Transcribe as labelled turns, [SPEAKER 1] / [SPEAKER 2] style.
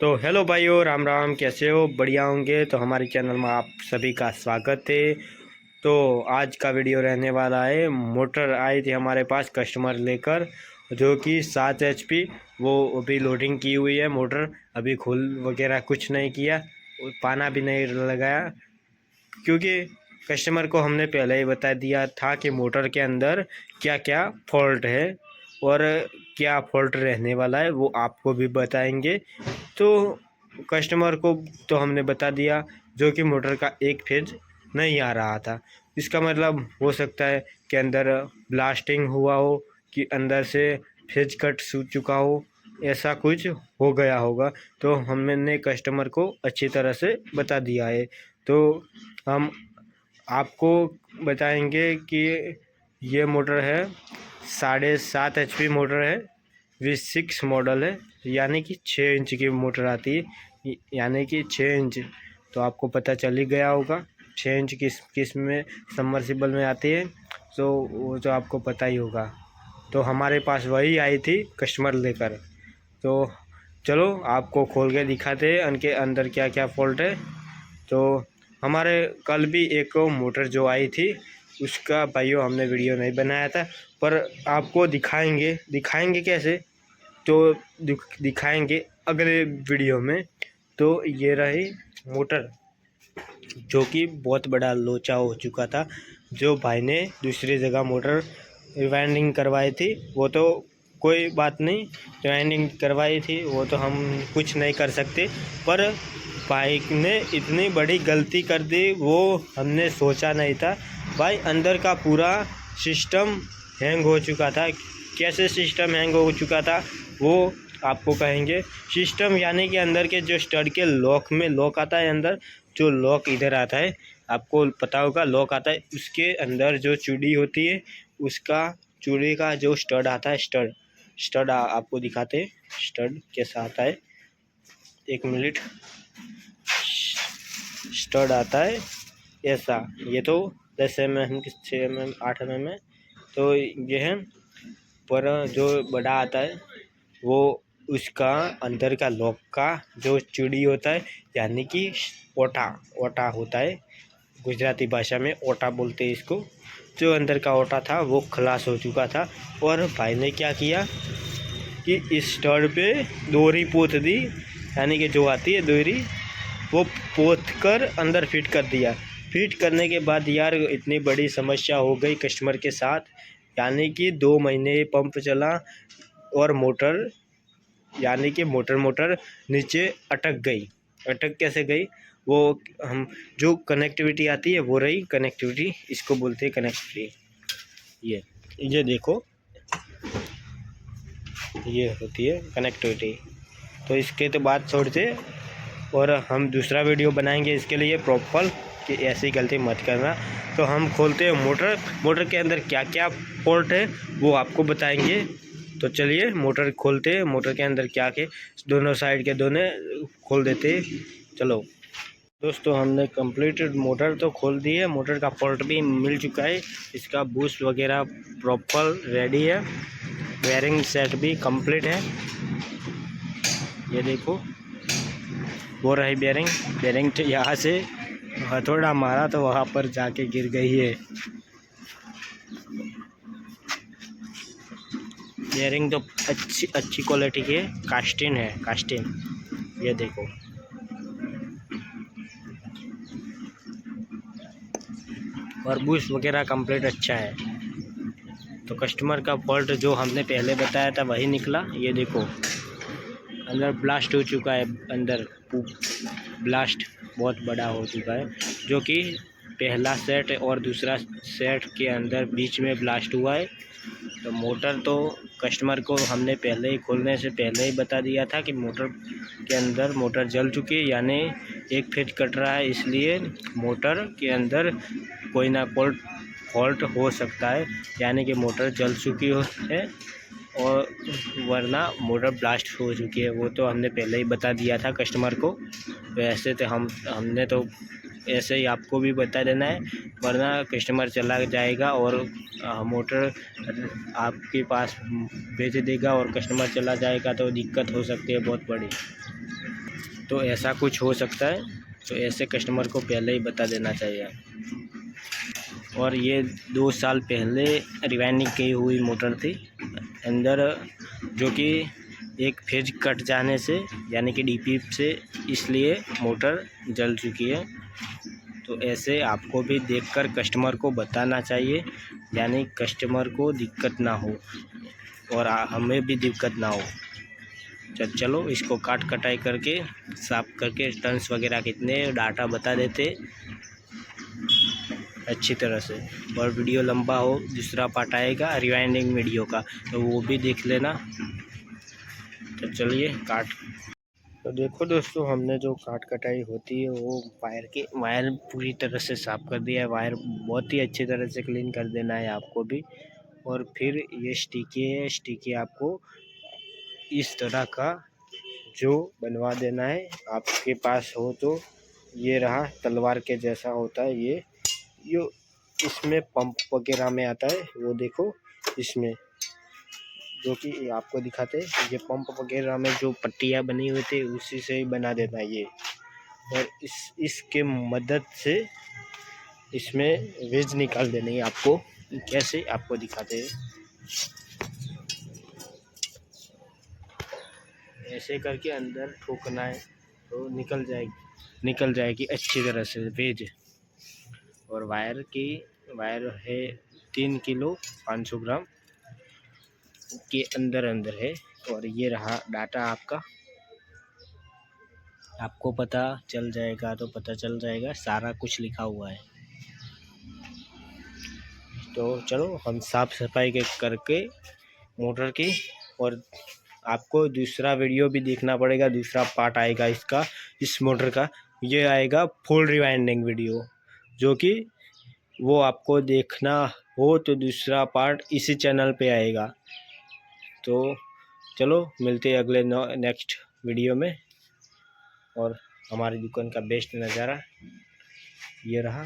[SPEAKER 1] तो हेलो भाइयों, राम राम। कैसे हो? बढ़िया होंगे। तो हमारे चैनल में आप सभी का स्वागत है। तो आज का वीडियो रहने वाला है, मोटर आई थी हमारे पास कस्टमर लेकर, जो कि 7 HP। वो अभी लोडिंग की हुई है मोटर। अभी खोल वगैरह कुछ नहीं किया, पाना भी नहीं लगाया, क्योंकि कस्टमर को हमने पहले ही बता दिया था कि मोटर के अंदर क्या क्या फॉल्ट है और क्या फॉल्ट रहने वाला है, वो आपको भी बताएंगे। तो कस्टमर को तो हमने बता दिया, जो कि मोटर का एक फेज नहीं आ रहा था। इसका मतलब हो सकता है कि अंदर ब्लास्टिंग हुआ हो, कि अंदर से फेज कट सूख चुका हो, ऐसा कुछ हो गया होगा। तो हमने कस्टमर को अच्छी तरह से बता दिया है। तो हम आपको बताएंगे कि ये मोटर है 7.5 HP मोटर है, V6 मॉडल है, यानी कि 6 इंच की मोटर आती है, यानी कि 6 इंच। तो आपको पता चल ही गया होगा 6 इंच किस में सबमर्सिबल में आती है, तो वो तो आपको पता ही होगा। तो हमारे पास वही आई थी कस्टमर लेकर। तो चलो आपको खोल के दिखाते हैं उनके अंदर क्या क्या फॉल्ट है। तो हमारे कल भी एक मोटर जो आई थी, उसका भाइयों हमने वीडियो नहीं बनाया था, पर आपको दिखाएंगे कैसे, तो दिखाएंगे अगले वीडियो में। तो ये रही मोटर, जो कि बहुत बड़ा लोचा हो चुका था। जो भाई ने दूसरी जगह मोटर रिवाइंडिंग करवाई थी, वो तो कोई बात नहीं, रिवाइंडिंग करवाई थी वो तो हम कुछ नहीं कर सकते, पर भाई ने इतनी बड़ी गलती कर दी, वो हमने सोचा नहीं था। भाई अंदर का पूरा सिस्टम हैंग हो चुका था। कैसे सिस्टम हैंग हो चुका था वो आपको कहेंगे। सिस्टम यानी कि अंदर के जो स्टड के लॉक में लॉक आता है, अंदर जो लॉक इधर आता है, आपको पता होगा लॉक आता है, उसके अंदर जो चूड़ी होती है, उसका चूड़ी का जो स्टड आता है, स्टड आपको दिखाते हैं स्टड कैसा आता है। 1 मिनट। स्टड आता है ऐसा, ये तो 10 mm, 6 mm, 8 mm है, तो ये है। पर जो बड़ा आता है वो उसका अंदर का लॉक का जो चूड़ी होता है, यानी कि ओटा ओटा होता है, गुजराती भाषा में ओटा बोलते हैं इसको। जो अंदर का ओटा था वो खलास हो चुका था, और भाई ने क्या किया कि इस स्टड पे दोहरी पोत दी, यानी कि जो आती है दोहरी, वो पोत कर अंदर फिट कर दिया। फिट करने के बाद यार इतनी बड़ी समस्या हो गई कस्टमर के साथ, यानी कि 2 महीने पंप चला और मोटर, यानी कि मोटर नीचे अटक गई। अटक कैसे गई? वो हम जो कनेक्टिविटी आती है वो रही कनेक्टिविटी, इसको बोलते हैं कनेक्टिविटी। ये देखो, ये होती है कनेक्टिविटी। तो इसके तो बात छोड़ते, और हम दूसरा वीडियो बनाएंगे इसके लिए प्रॉपर, कि ऐसी गलती मत करना। तो हम खोलते हैं मोटर के अंदर क्या क्या फॉल्ट है वो आपको बताएंगे। तो चलिए मोटर खोलते हैं, मोटर के अंदर क्या के दोनों साइड के दोनों खोल देते हैं। चलो दोस्तों, हमने कंप्लीटेड मोटर तो खोल दी है, मोटर का फॉल्ट भी मिल चुका है, इसका बूस्ट वगैरह प्रॉपर रेडी है, बेयरिंग सेट भी कंप्लीट है। ये देखो वो रही बेयरिंग तो यहाँ से हथौड़ा मारा तो वहाँ पर जाके गिर गई है। बेयरिंग तो अच्छी क्वालिटी की है, कास्टिन है, कास्टिन। ये देखो, और बूस्ट वगैरह कंप्लीट अच्छा है। तो कस्टमर का फॉल्ट जो हमने पहले बताया था वही निकला। ये देखो अंदर ब्लास्ट हो चुका है, अंदर ब्लास्ट बहुत बड़ा हो चुका है, जो कि पहला सेट और दूसरा सेट के अंदर बीच में ब्लास्ट हुआ है। तो मोटर तो कस्टमर को हमने पहले ही खोलने से पहले ही बता दिया था कि मोटर के अंदर मोटर जल चुकी है, यानी एक फेज कट रहा है, इसलिए मोटर के अंदर कोई ना कोई फॉल्ट हो सकता है, यानी कि मोटर जल चुकी है और वरना मोटर ब्लास्ट हो चुकी है। वो तो हमने पहले ही बता दिया था कस्टमर को। वैसे तो हमने तो ऐसे ही आपको भी बता देना है, वरना कस्टमर चला जाएगा और मोटर आपके पास भेज देगा और कस्टमर चला जाएगा, तो दिक्कत हो सकती है बहुत बड़ी। तो ऐसा कुछ हो सकता है, तो ऐसे कस्टमर को पहले ही बता देना चाहिए। और ये 2 साल पहले रिवाइंडिंग की हुई मोटर थी अंदर, जो कि एक फेज कट जाने से यानी कि डीपी से, इसलिए मोटर जल चुकी है। तो ऐसे आपको भी देखकर कस्टमर को बताना चाहिए, यानी कस्टमर को दिक्कत ना हो और हमें भी दिक्कत ना हो। चलो इसको कटाई करके साफ करके टर्न्स वगैरह कितने डाटा बता देते अच्छी तरह से। और वीडियो लंबा हो, दूसरा पार्ट आएगा रिवाइंडिंग वीडियो का, तो वो भी देख लेना। तो चलिए तो देखो दोस्तों, हमने जो कटाई होती है वो वायर पूरी तरह से साफ़ कर दिया है। वायर बहुत ही अच्छी तरह से क्लीन कर देना है आपको भी। और फिर ये स्टिकी आपको इस तरह का जो बनवा देना है, आपके पास हो तो। ये रहा, तलवार के जैसा होता है ये इसमें पंप वगैरह में आता है, वो देखो इसमें, जो कि आपको दिखाते हैं। ये पंप वगैरह में जो पट्टियाँ बनी हुई थी उसी से ही बना देना है ये। और इसके मदद से इसमें वेज निकाल देनी है आपको। कैसे आपको दिखाते हैं, ऐसे करके अंदर ठोकना है तो निकल जाएगी अच्छी तरह से वेज। और वायर है 3 किलो 500 ग्राम के अंदर है। और ये रहा डाटा आपका, आपको पता चल जाएगा सारा कुछ लिखा हुआ है। तो चलो हम साफ़ सफाई करके मोटर की, और आपको दूसरा वीडियो भी देखना पड़ेगा, दूसरा पार्ट आएगा इसका, इस मोटर का। ये आएगा फुल रिवाइंडिंग वीडियो, जो कि वो आपको देखना हो तो दूसरा पार्ट इसी चैनल पे आएगा। तो चलो मिलते हैं अगले नेक्स्ट वीडियो में। और हमारी दुकान का बेस्ट नज़ारा ये रहा।